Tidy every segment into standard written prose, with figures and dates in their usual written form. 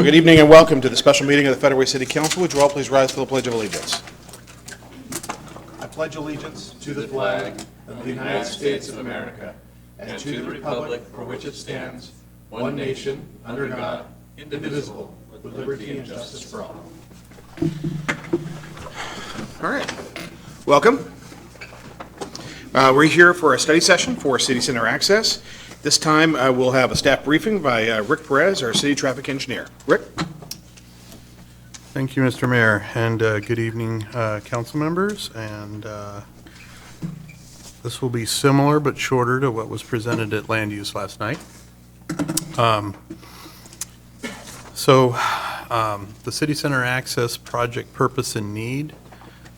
Good evening and welcome to the special meeting of the Federal Way City Council. Would you all please rise for the Pledge of Allegiance? I pledge allegiance to the flag of the United States of America and to the republic for which it stands, one nation, under God, indivisible, with liberty and justice for all. All right. Welcome. We're here for a study session for City Center Access. This time we'll have a staff briefing by Rick Perez, our City Traffic Engineer. Rick? Thank you, Mr. Mayor, and good evening, council members. And this will be similar but shorter to what was presented at Land Use last night. The City Center Access project purpose and need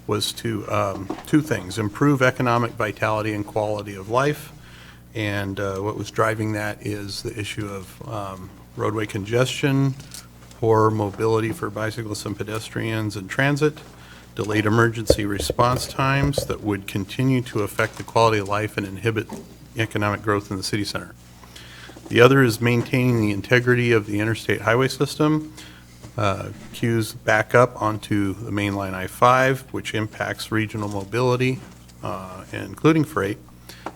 was to two things: improve economic vitality and quality of life. And what was driving that is the issue of roadway congestion, poor mobility for bicyclists and pedestrians in transit, delayed emergency response times that would continue to affect the quality of life and inhibit economic growth in the city center. The other is maintaining the integrity of the interstate highway system. Queues back up onto the main line I-5, which impacts regional mobility, including freight,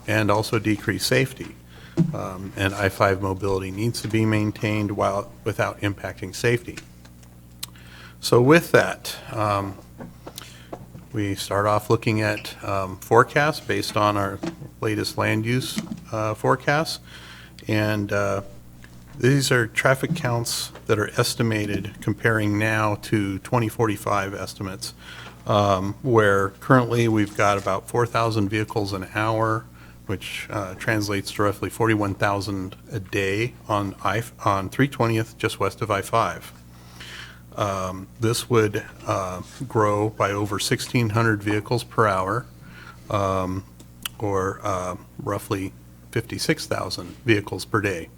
and also decrease safety. And I-5 mobility needs to be maintained without impacting safety. So with that, we start off looking at forecasts based on our latest land use forecasts. And these are traffic counts that are estimated comparing now to 2045 estimates, where currently we've got about 4,000 vehicles an hour, which translates to roughly 41,000 a day on 320th, just west of I-5. This would grow by over 1,600 vehicles per hour, or roughly 56,000 vehicles per day.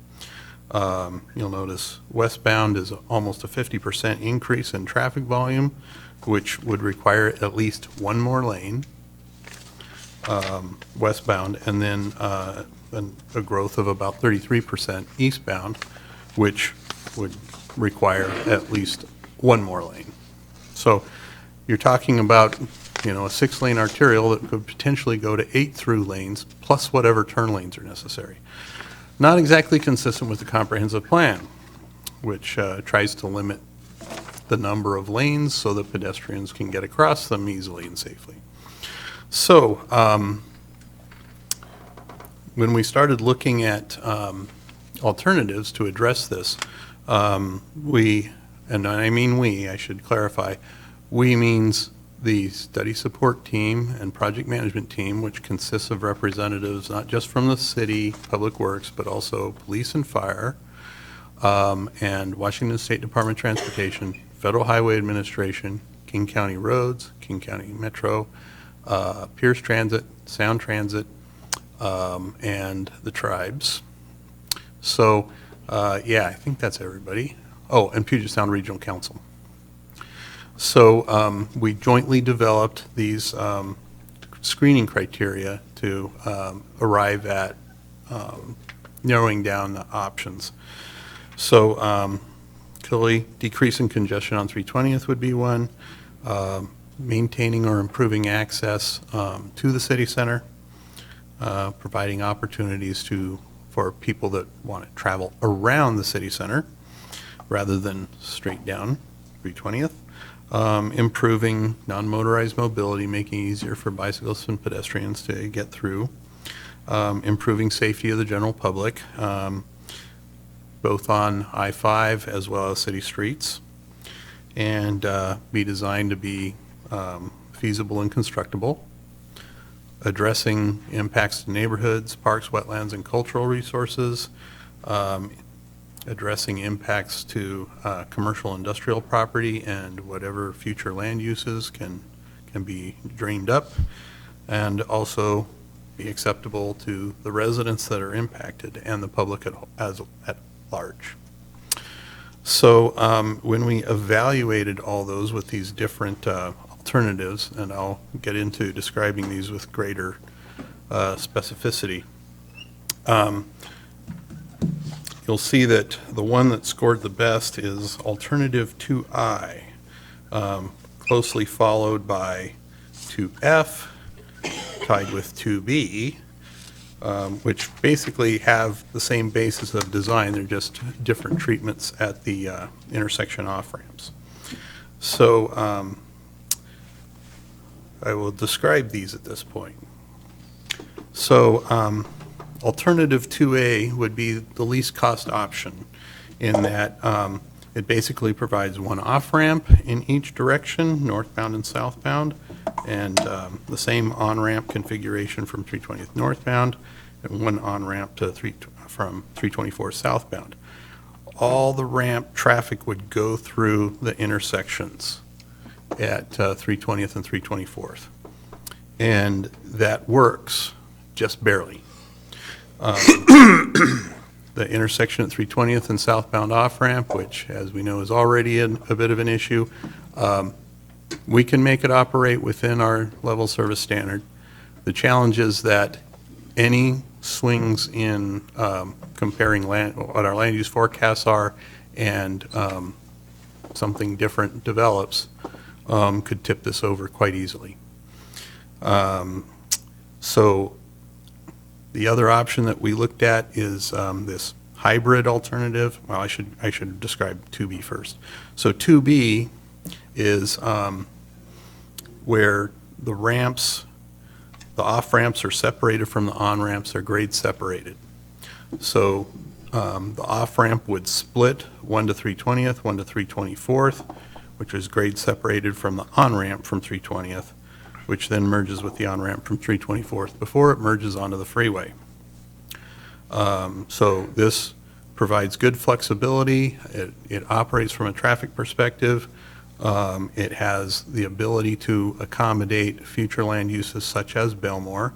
You'll notice westbound is almost a 50% increase in traffic volume, which would require at least one more lane. Westbound, and then a growth of about 33% eastbound, which would require at least one more lane. So you're talking about, a 6-lane arterial that could potentially go to 8 through lanes plus whatever turn lanes are necessary. Not exactly consistent with the comprehensive plan, which tries to limit the number of lanes so that pedestrians can get across them easily and safely. So when we started looking at alternatives to address this, we, and I mean we, I should clarify, we means the study support team and project management team, which consists of representatives not just from the city, Public Works, but also police and fire, and Washington State Department of Transportation, Federal Highway Administration, King County Roads, King County Metro, Pierce Transit, Sound Transit, and the tribes. So, yeah, I think that's everybody. Oh, and Puget Sound Regional Council. So we jointly developed these screening criteria to arrive at narrowing down the options. So clearly decreasing congestion on 320th would be one. Maintaining or improving access to the city center, providing opportunities for people that want to travel around the city center rather than straight down 320th. Improving non-motorized mobility, making it easier for bicyclists and pedestrians to get through. Improving safety of the general public, both on I-5 as well as city streets, and be designed to be feasible and constructible, addressing impacts to neighborhoods, parks, wetlands, and cultural resources, addressing impacts to commercial industrial property and whatever future land uses can be drained up, and also be acceptable to the residents that are impacted and the public at large. So when we evaluated all those with these different alternatives, and I'll get into describing these with greater specificity. you'll see that the one that scored the best is alternative 2I, closely followed by 2F, tied with 2B, which basically have the same basis of design. They're just different treatments at the intersection off-ramps. So I will describe these at this point. So alternative 2A would be the least cost option in that it basically provides one off-ramp in each direction, northbound and southbound, and the same on-ramp configuration from 320th northbound, and one on-ramp to from 324 southbound. All the ramp traffic would go through the intersections at 320th and 324th. And that works just barely. The intersection at 320th and southbound off-ramp, which, as we know, is already a bit of an issue, we can make it operate within our level service standard. The challenge is that any swings in comparing what our land use forecasts are and something different develops could tip this over quite easily. So the other option that we looked at is this hybrid alternative. Well, I should describe 2B first. So 2B is where the ramps, the off-ramps are separated from the on-ramps, they're grade separated. So the off-ramp would split 1 to 320th, 1 to 324th, which is grade separated from the on-ramp from 320th, which then merges with the on-ramp from 324th before it merges onto the freeway. So this provides good flexibility. It operates from a traffic perspective. It has the ability to accommodate future land uses such as Belmore.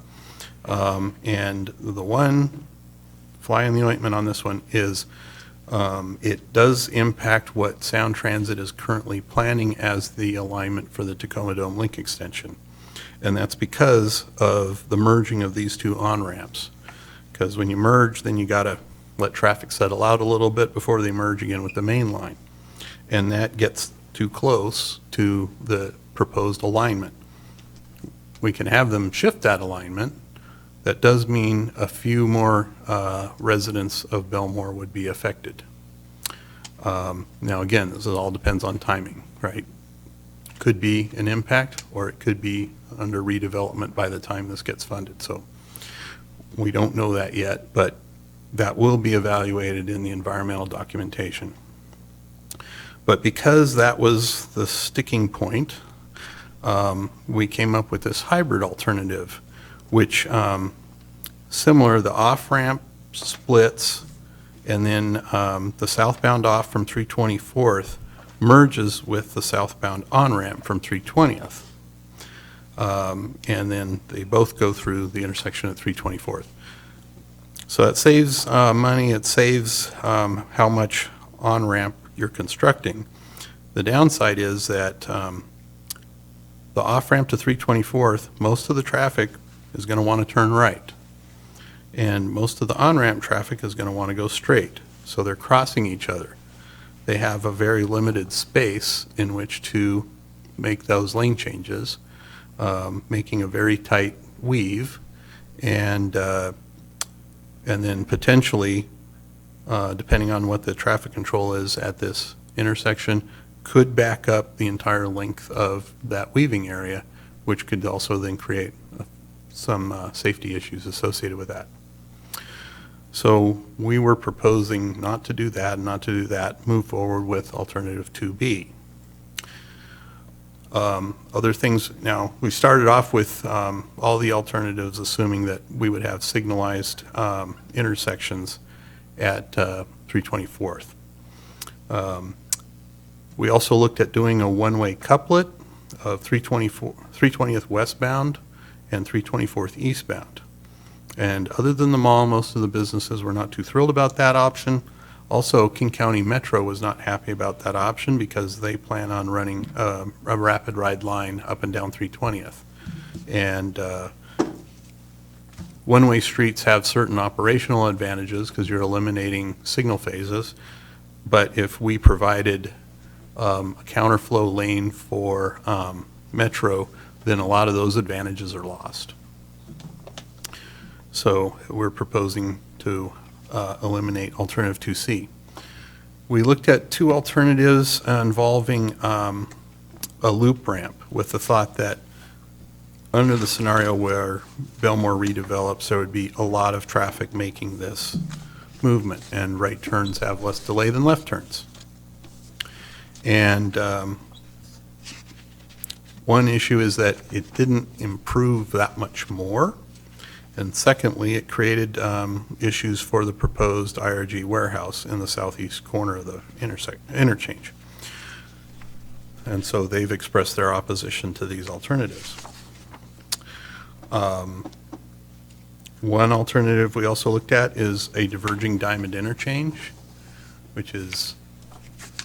And the one fly in the ointment on this one is it does impact what Sound Transit is currently planning as the alignment for the Tacoma Dome link extension. And that's because of the merging of these two on-ramps. Because when you merge, then you got to let traffic settle out a little bit before they merge again with the main line. And that gets too close to the proposed alignment. We can have them shift that alignment. That does mean a few more residents of Belmore would be affected. Now again, this all depends on timing, right? Could be an impact, or it could be under redevelopment by the time this gets funded. So we don't know that yet, but that will be evaluated in the environmental documentation. But because that was the sticking point, we came up with this hybrid alternative, which similar, the off-ramp splits, and then the southbound off from 324th merges with the southbound on-ramp from 320th. And then they both go through the intersection at 324th. So it saves money, it saves how much on-ramp you're constructing. The downside is that the off-ramp to 324th, most of the traffic is going to want to turn right. And most of the on-ramp traffic is going to want to go straight. So they're crossing each other. They have a very limited space in which to make those lane changes, making a very tight weave, and then potentially, depending on what the traffic control is at this intersection, could back up the entire length of that weaving area, which could also then create some safety issues associated with that. So we were proposing not to do that, move forward with alternative 2B. Other things, now, we started off with all the alternatives assuming that we would have signalized intersections at 324th. We also looked at doing a one-way couplet of 320th westbound and 324th eastbound. And other than the mall, most of the businesses were not too thrilled about that option. Also, King County Metro was not happy about that option because they plan on running a rapid ride line up and down 320th. And one-way streets have certain operational advantages because you're eliminating signal phases, but if we provided a counterflow lane for Metro, then a lot of those advantages are lost. So we're proposing to eliminate alternative 2C. We looked at two alternatives involving a loop ramp with the thought that under the scenario where Belmore redevelops, there would be a lot of traffic making this movement, and right turns have less delay than left turns. And one issue is that it didn't improve that much more. And secondly, it created issues for the proposed IRG warehouse in the southeast corner of the interchange. And so they've expressed their opposition to these alternatives. One alternative we also looked at is a diverging diamond interchange, which is,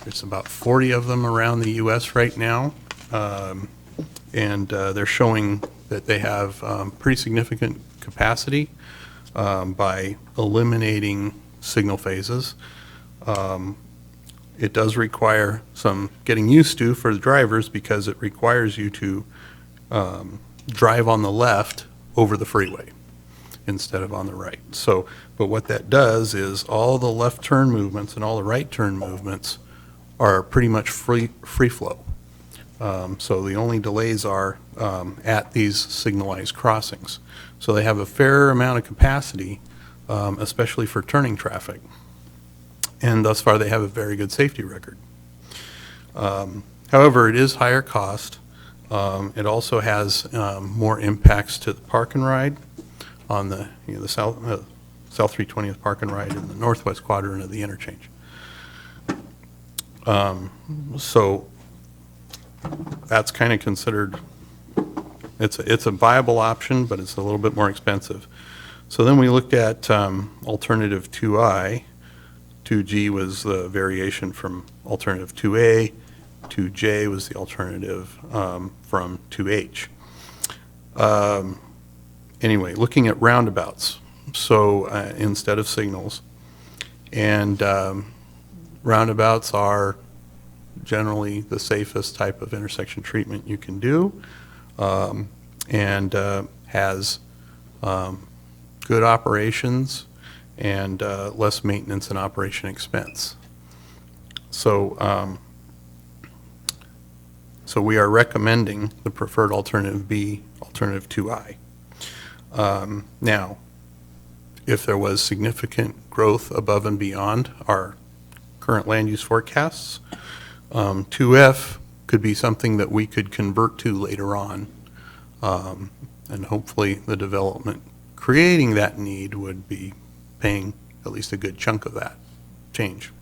there's about 40 of them around the U.S. right now. And they're showing that they have pretty significant capacity by eliminating signal phases. It does require some getting used to for the drivers because it requires you to drive on the left over the freeway instead of on the right. So, but what that does is all the left turn movements and all the right turn movements are pretty much free flow. So the only delays are at these signalized crossings. So they have a fair amount of capacity, especially for turning traffic. And thus far, they have a very good safety record. However, it is higher cost. It also has more impacts to the park and ride on the, the South 320th park and ride in the northwest quadrant of the interchange. So that's kind of considered, it's a viable option, but it's a little bit more expensive. So then we looked at alternative 2I. 2G was the variation from alternative 2A. 2J was the alternative from 2H. Anyway, looking at roundabouts, so instead of signals, and roundabouts are generally the safest type of intersection treatment you can do, and has good operations and less maintenance and operation expense. So, so we are recommending the preferred alternative B, alternative 2I. Now, if there was significant growth above and beyond our current land use forecasts, 2F could be something that we could convert to later on, and hopefully the development creating that need would be paying at least a good chunk of that change.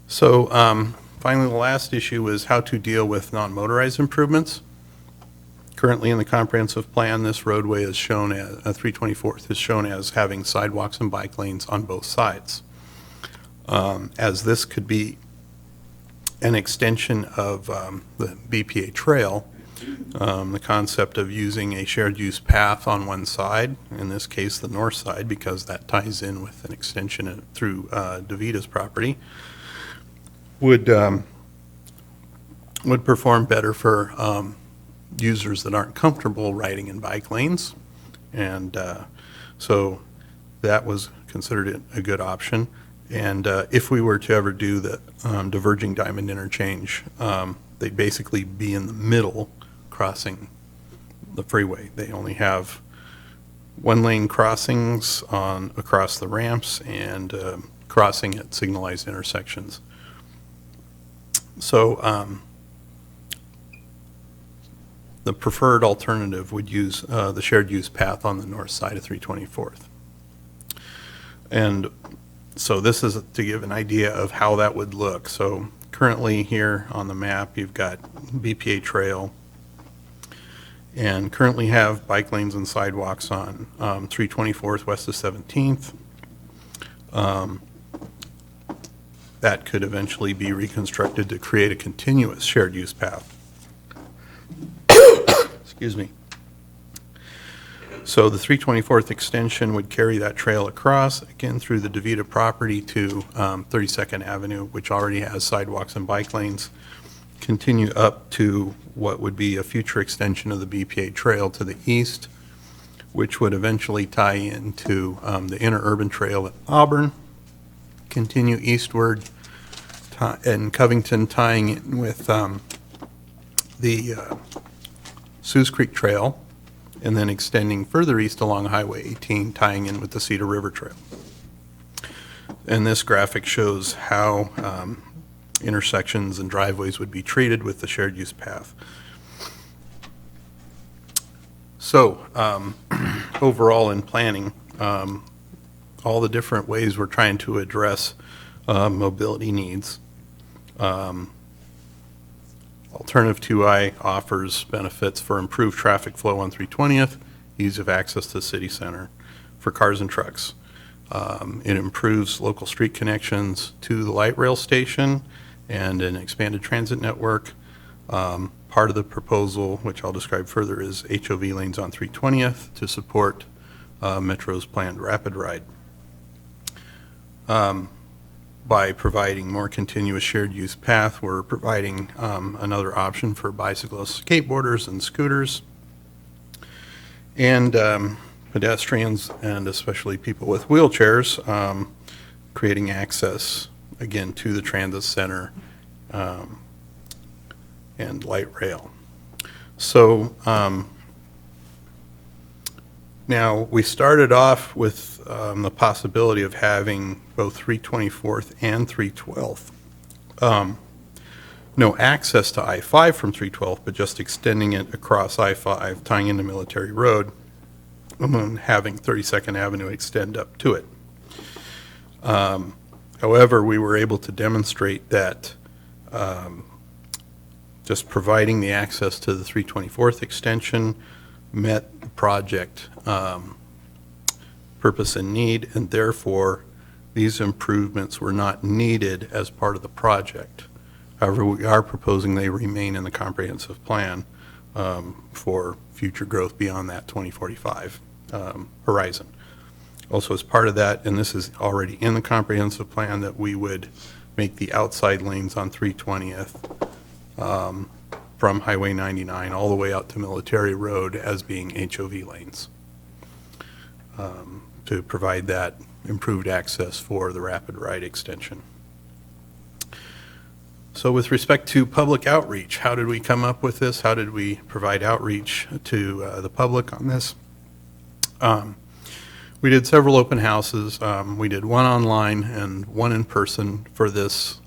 So finally, the last issue is how to deal with non-motorized improvements. Currently in the comprehensive plan, this roadway is shown as, 324th is shown as having sidewalks and bike lanes on both sides. As this could be an extension of the BPA trail, the concept of using a shared use path on one side, in this case the north side, because that ties in with an extension through DeVita's property, would perform better for users that aren't comfortable riding in bike lanes. And so that was considered a good option. And if we were to ever do the diverging diamond interchange, they'd basically be in the middle crossing the freeway. They only have one lane crossings across the ramps and crossing at signalized intersections. So the preferred alternative would use the shared use path on the north side of 324th. And so this is to give an idea of how that would look. So currently here on the map, you've got BPA trail, and currently have bike lanes and sidewalks on 324th west of 17th. That could eventually be reconstructed to create a continuous shared use path. Excuse me. So the 324th extension would carry that trail across, again, through the DeVita property to 32nd Avenue, which already has sidewalks and bike lanes, continue up to what would be a future extension of the BPA trail to the east, which would eventually tie into the interurban trail at Auburn, continue eastward, and Covington tying in with the Sues Creek Trail, and then extending further east along Highway 18, tying in with the Cedar River Trail. And this graphic shows how intersections and driveways would be treated with the shared use path. So overall in planning, all the different ways we're trying to address mobility needs. Alternative 2I offers benefits for improved traffic flow on 320th, ease of access to the city center for cars and trucks. It improves local street connections to the light rail station and an expanded transit network. Part of the proposal, which I'll describe further, is HOV lanes on 320th to support Metro's planned rapid ride. By providing more continuous shared use path, we're providing another option for bicyclists, skateboarders, and scooters, and pedestrians, and especially people with wheelchairs, creating access, again, to the transit center and light rail. So now we started off with the possibility of having both 324th and 312th. No access to I-5 from 312th, but just extending it across I-5, tying into Military Road, and then having 32nd Avenue extend up to it. However, we were able to demonstrate that just providing the access to the 324th extension met the project purpose and need, and therefore these improvements were not needed as part of the project. However, we are proposing they remain in the comprehensive plan for future growth beyond that 2045 horizon. Also, as part of that, and this is already in the comprehensive plan, that we would make the outside lanes on 320th from Highway 99 all the way out to Military Road as being HOV lanes to provide that improved access for the rapid ride extension. So with respect to public outreach, how did we come up with this? How did we provide outreach to the public on this? We did several open houses. We did one online and one in person for this,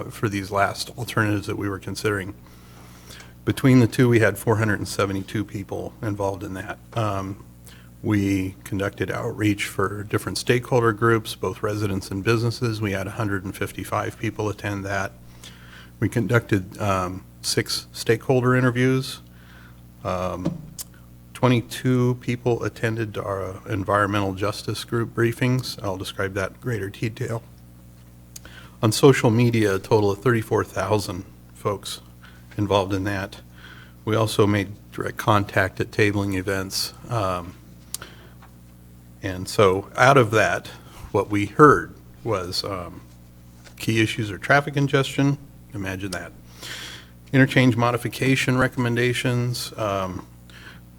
for these last alternatives that we were considering. Between the two, we had 472 people involved in that. We conducted outreach for different stakeholder groups, both residents and businesses. We had 155 people attend that. We conducted 6 stakeholder interviews. 22 people attended our environmental justice group briefings. I'll describe that in greater detail. On social media, a total of 34,000 folks involved in that. We also made direct contact at tabling events. And so out of that, what we heard was key issues are traffic congestion, imagine that, interchange modification recommendations,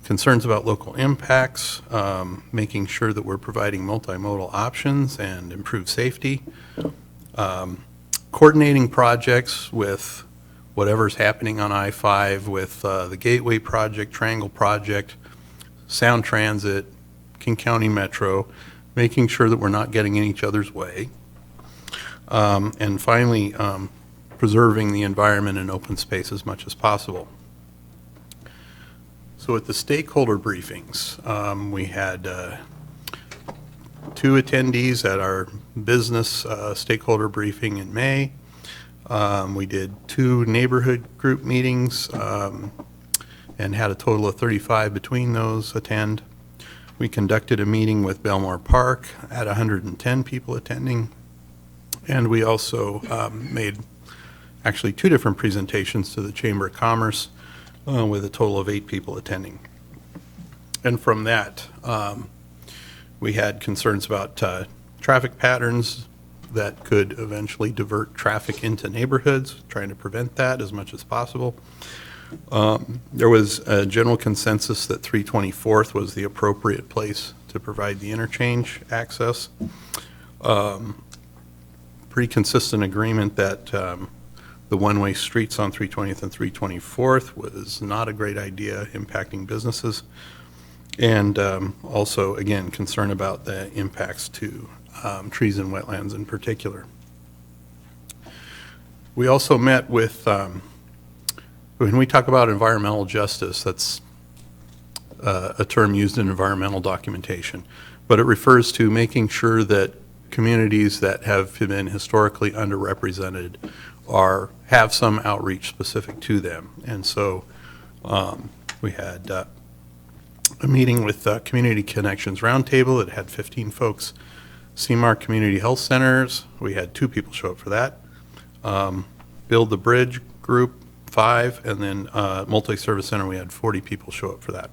concerns about local impacts, making sure that we're providing multimodal options and improved safety, coordinating projects with whatever's happening on I-5 with the Gateway Project, Triangle Project, Sound Transit, King County Metro, making sure that we're not getting in each other's way, and finally, preserving the environment and open space as much as possible. So at the stakeholder briefings, we had 2 attendees at our business stakeholder briefing in May. We did 2 neighborhood group meetings and had a total of 35 between those attend. We conducted a meeting with Belmore Park at 110 people attending. And we also made actually 2 different presentations to the Chamber of Commerce with a total of 8 people attending. And from that, we had concerns about traffic patterns that could eventually divert traffic into neighborhoods, trying to prevent that as much as possible. There was a general consensus that 324th was the appropriate place to provide the interchange access. Pretty consistent agreement that the one-way streets on 320th and 324th was not a great idea, impacting businesses. And also, again, concern about the impacts to trees and wetlands in particular. We also met with, when we talk about environmental justice, that's a term used in environmental documentation, but it refers to making sure that communities that have been historically underrepresented have some outreach specific to them. And so we had a meeting with Community Connections Roundtable. It had 15 folks. CMAR Community Health Centers, we had 2 people show up for that. Build the Bridge Group, 5, and then Multi-Service Center, we had 40 people show up for that.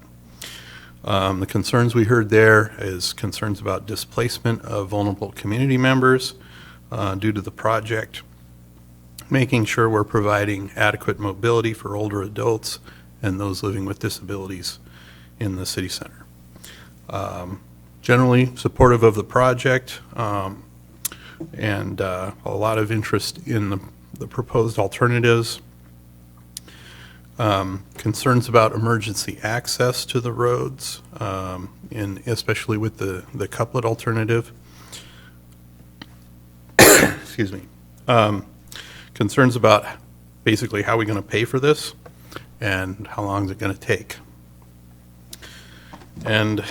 The concerns we heard there is concerns about displacement of vulnerable community members due to the project, making sure we're providing adequate mobility for older adults and those living with disabilities in the city center. Generally supportive of the project, and a lot of interest in the proposed alternatives. Concerns about emergency access to the roads, especially with the couplet alternative. Excuse me. Concerns about basically how we're going to pay for this and how long is it going to take. And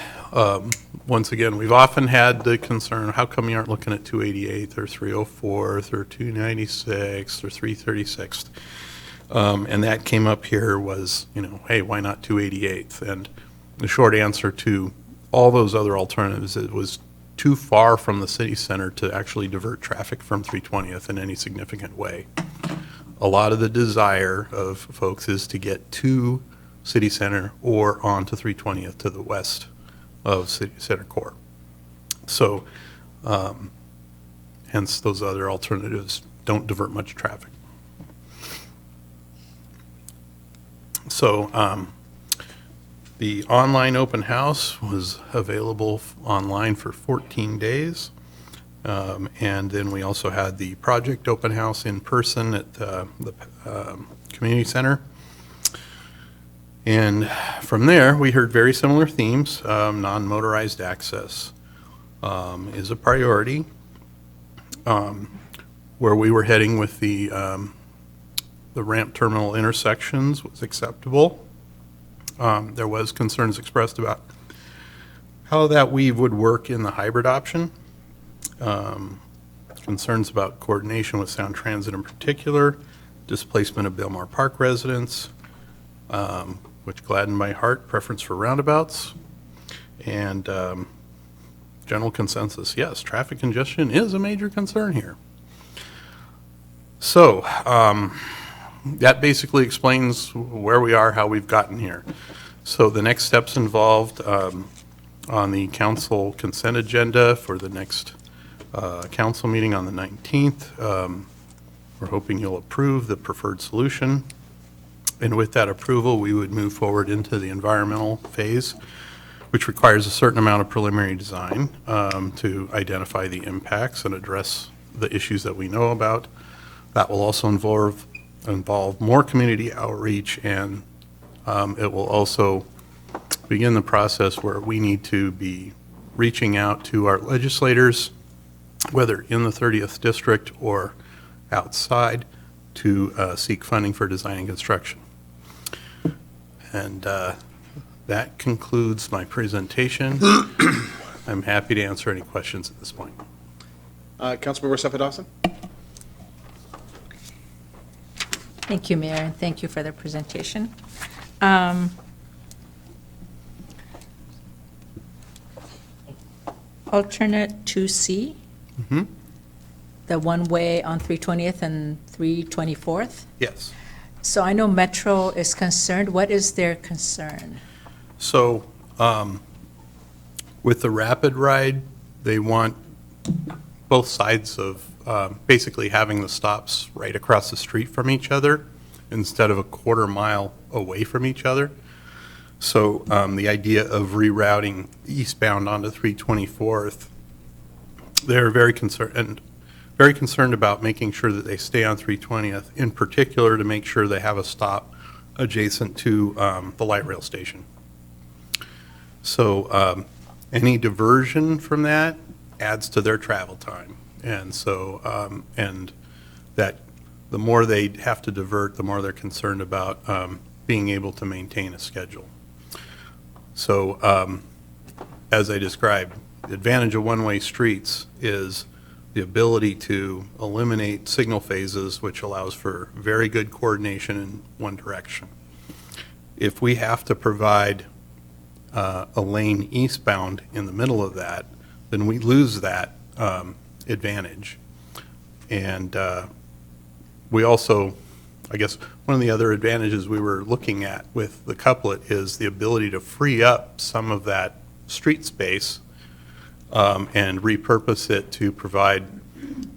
once again, we've often had the concern, how come you aren't looking at 288th or 304th or 296th or 336th? And that came up here was, hey, why not 288th? And the short answer to all those other alternatives, it was too far from the city center to actually divert traffic from 320th in any significant way. A lot of the desire of folks is to get to city center or onto 320th to the west of city center core. So hence those other alternatives don't divert much traffic. So the online open house was available online for 14 days. And then we also had the project open house in person at the community center. And from there, we heard very similar themes. Non-motorized access is a priority. Where we were heading with the ramp terminal intersections was acceptable. There was concerns expressed about how that weave would work in the hybrid option. Concerns about coordination with Sound Transit in particular, displacement of Belmar Park residents, which gladdened my heart, preference for roundabouts, and general consensus, yes, traffic congestion is a major concern here. So that basically explains where we are, how we've gotten here. So the next steps involved on the council consent agenda for the next council meeting on the 19th. We're hoping you'll approve the preferred solution. And with that approval, we would move forward into the environmental phase, which requires a certain amount of preliminary design to identify the impacts and address the issues that we know about. That will also involve more community outreach, and it will also begin the process where we need to be reaching out to our legislators, whether in the 30th district or outside, to seek funding for design and construction. And that concludes my presentation. I'm happy to answer any questions at this point. Councilmember Seffa Dawson? Thank you, Mayor, and thank you for the presentation. Alternate 2C, the one-way on 320th and 324th. Yes. So I know Metro is concerned. What is their concern? So With the rapid ride, they want both sides of basically having the stops right across the street from each other instead of a quarter mile away from each other. So the idea of rerouting eastbound onto 324th, they're very concerned about making sure that they stay on 320th, in particular to make sure they have a stop adjacent to the light rail station. So any diversion from that adds to their travel time. And so, and that the more they have to divert, the more they're concerned about being able to maintain a schedule. So as I described, the advantage of one-way streets is the ability to eliminate signal phases, which allows for very good coordination in one direction. If we have to provide a lane eastbound in the middle of that, then we lose that advantage. And we also, I guess, one of the other advantages we were looking at with the couplet is the ability to free up some of that street space and repurpose it to provide,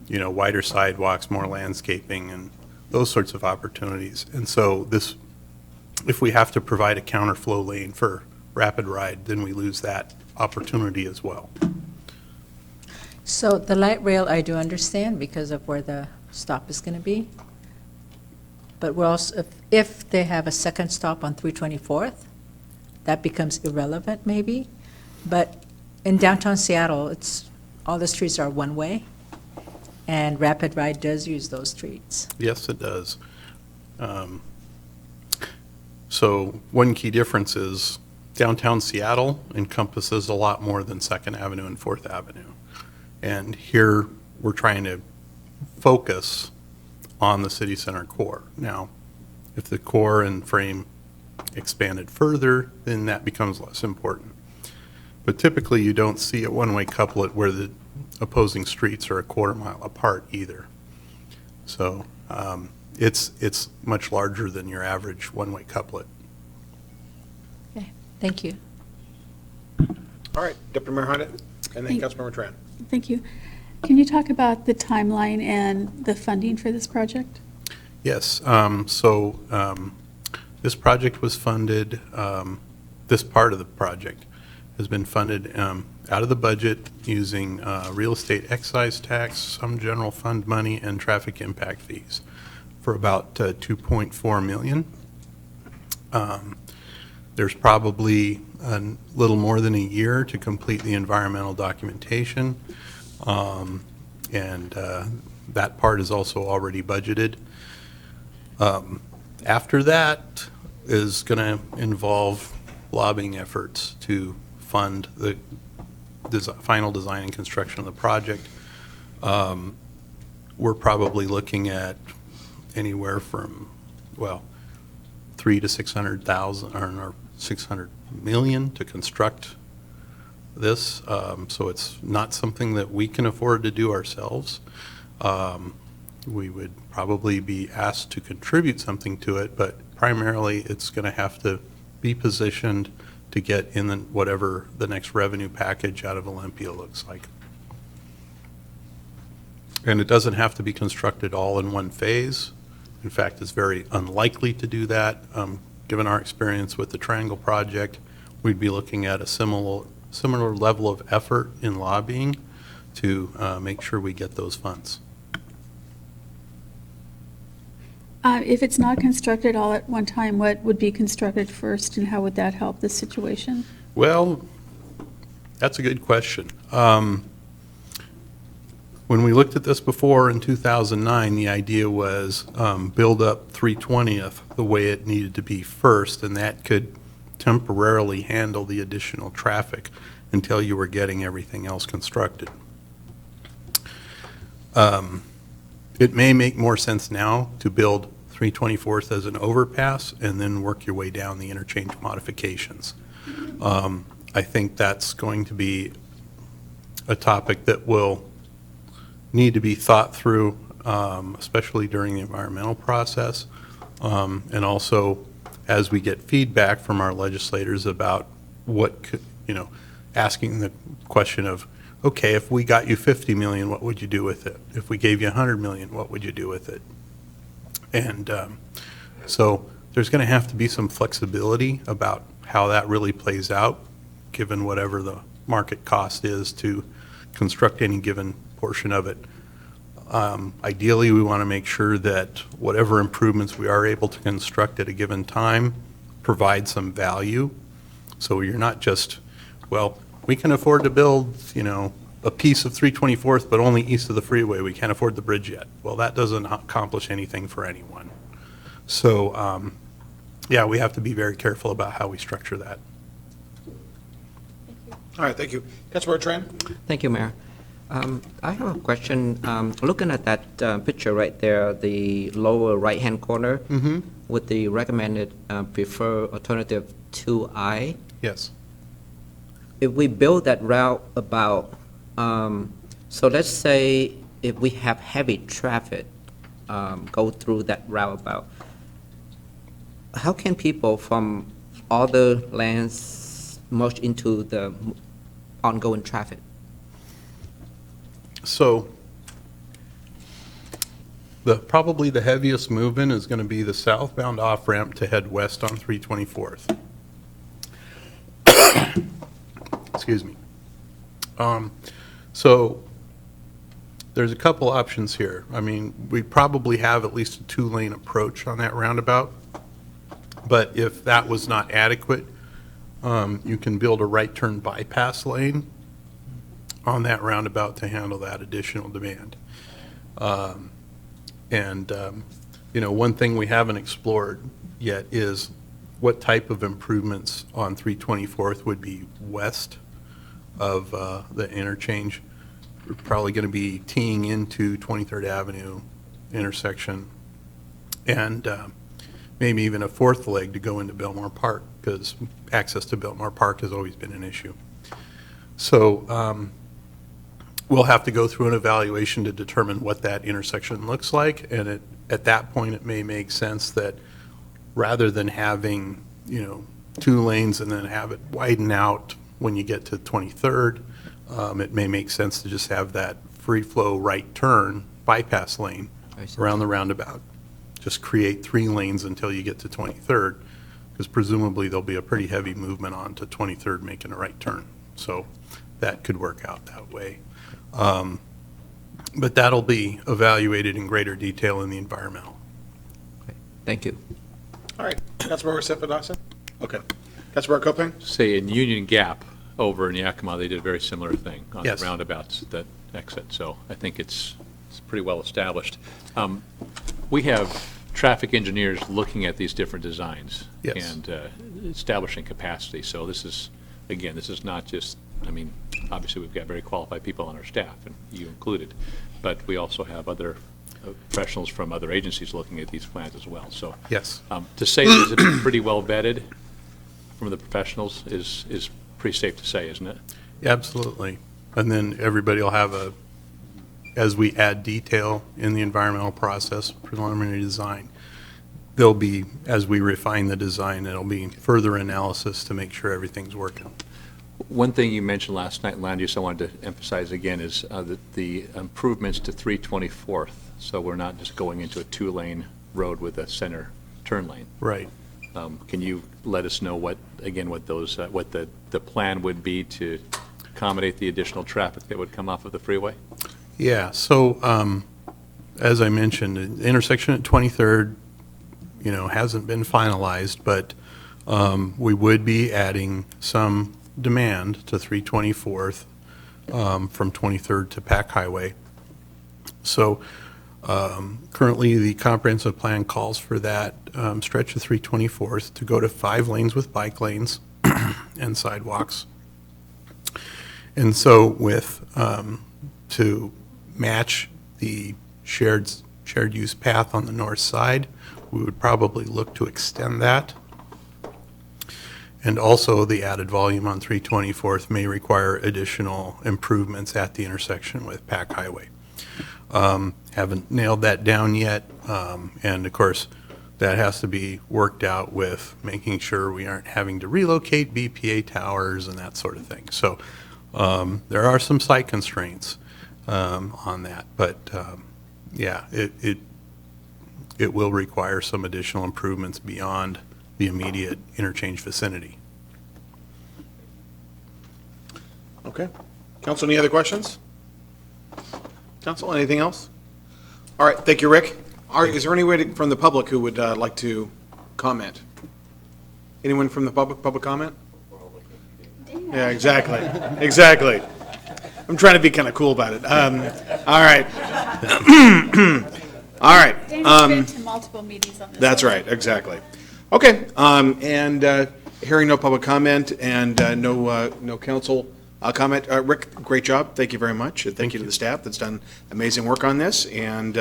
wider sidewalks, more landscaping, and those sorts of opportunities. And so this, if we have to provide a counterflow lane for rapid ride, then we lose that opportunity as well. So the light rail, I do understand because of where the stop is going to be. But we're also, if they have a second stop on 324th, that becomes irrelevant maybe. But in downtown Seattle, all the streets are one-way, and rapid ride does use those streets. Yes, it does. So one key difference is downtown Seattle encompasses a lot more than 2nd Avenue and 4th Avenue. And here we're trying to focus on the city center core. Now, if the core and frame expanded further, then that becomes less important. But typically you don't see a one-way couplet where the opposing streets are a quarter mile apart either. So it's much larger than your average one-way couplet. Okay, thank you. All right, Deputy Mayor Honda, and then Thank- Councilmember Tran. Thank you. Can you talk about the timeline and the funding for this project? Yes, this project was funded, this part of the project has been funded out of the budget using real estate excise tax, some general fund money, and traffic impact fees for about $2.4 million. There's probably a little more than a year to complete the environmental documentation, and that part is also already budgeted. After that is going to involve lobbying efforts to fund the final design and construction of the project. We're probably looking at anywhere from, well, $300,000 to $600,000 or $600 million to construct this. So it's not something that we can afford to do ourselves. We would probably be asked to contribute something to it, but primarily it's going to have to be positioned to get in whatever the next revenue package out of Olympia looks like. And it doesn't have to be constructed all in one phase. In fact, it's very unlikely to do that. Given our experience with the Triangle project, we'd be looking at a similar level of effort in lobbying to make sure we get those funds. If it's not constructed all at one time, what would be constructed first, and how would that help the situation? Well, that's a good question. When we looked at this before in 2009, the idea was build up 320th the way it needed to be first, and that could temporarily handle the additional traffic until you were getting everything else constructed. It may make more sense now to build 324th as an overpass and then work your way down the interchange modifications. I think that's going to be a topic that will need to be thought through, especially during the environmental process, and also as we get feedback from our legislators about what could, asking the question of, okay, if we got you 50 million, what would you do with it? If we gave you 100 million, what would you do with it? And so there's going to have to be some flexibility about how that really plays out, given whatever the market cost is to construct any given portion of it. Ideally, we want to make sure that whatever improvements we are able to construct at a given time provide some value. So you're not just, well, we can afford to build, a piece of 324th, but only east of the freeway. We can't afford the bridge yet. Well, that doesn't accomplish anything for anyone. So, yeah, we have to be very careful about how we structure that. All right, thank you. Councilmember Tran? Thank you, Mayor. I have a question. Looking at that picture right there, the lower right-hand corner with the recommended preferred alternative 2I, Yes. if we build that route about, so let's say if we have heavy traffic go through that roundabout, how can people from other lands merge into the ongoing traffic? So probably the heaviest movement is going to be the southbound off-ramp to head west on 324th. Excuse me. So there's a couple options here. I mean, we probably have at least a 2-lane approach on that roundabout. But if that was not adequate, you can build a right turn bypass lane on that roundabout to handle that additional demand. One thing we haven't explored yet is what type of improvements on 324th would be west of the interchange. We're probably going to be teeing into 23rd Avenue intersection and maybe even a fourth leg to go into Belmore Park, because access to Belmore Park has always been an issue. So we'll have to go through an evaluation to determine what that intersection looks like, and at that point it may make sense that rather than having 2 lanes and then have it widen out when you get to 23rd, it may make sense to just have that free flow right turn bypass lane around the roundabout. Just create 3 lanes until you get to 23rd, because presumably there'll be a pretty heavy movement on to 23rd making a right turn. So that could work out that way. But that'll be evaluated in greater detail in the environmental. Okay, thank you. All right, Councilmember Sefadasa? Okay. Councilmember Copang? Say in Union Gap over in Yakima, they did a very similar thing on the Yes. roundabouts that exit. So I think it's pretty well established. We have traffic engineers looking at these different designs Yes. and establishing capacity. So this is, again, this is not just, obviously we've got very qualified people on our staff, and you included, but we also have other professionals from other agencies looking at these plans as well. So Yes. to say that it's pretty well vetted from the professionals is pretty safe to say, isn't it? Absolutely. And then everybody will have as we add detail in the environmental process, preliminary design, there'll be, as we refine the design, there'll be further analysis to make sure everything's working. One thing you mentioned last night in land use I wanted to emphasize again is the improvements to 324th. So we're not just going into a 2-lane road with a center turn lane. Right. Can you let us know what those, what the plan would be to accommodate the additional traffic that would come off of the freeway? Yeah, so as I mentioned, the intersection at 23rd, hasn't been finalized, but we would be adding some demand to 324th from 23rd to Pack Highway. So currently, the comprehensive plan calls for that stretch of 324th to go to 5 lanes with bike lanes and sidewalks. And so with, to match the shared use path on the north side, we would probably look to extend that. And also, the added volume on 324th may require additional improvements at the intersection with Pack Highway. Haven't nailed that down yet, and of course, that has to be worked out with making sure we aren't having to relocate BPA towers and that sort of thing. So there are some site constraints on that, but yeah, it will require some additional improvements beyond the immediate interchange vicinity. Okay. Council, any other questions? Council, anything else? All right, thank you, Rick. All right, is there anyone from the public who would like to comment? Anyone from the public comment? Yeah, exactly, exactly. I'm trying to be kind of cool about it. All right. All right. Dana's been to multiple meetings on this. That's right, exactly. Okay, and hearing no public comment and no council comment. Rick, great job. Thank you very much. Thank you to the staff that's done amazing work on this. And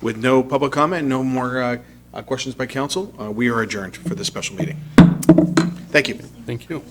with no public comment, no more questions by council, we are adjourned for this special meeting. Thank you. Thank you.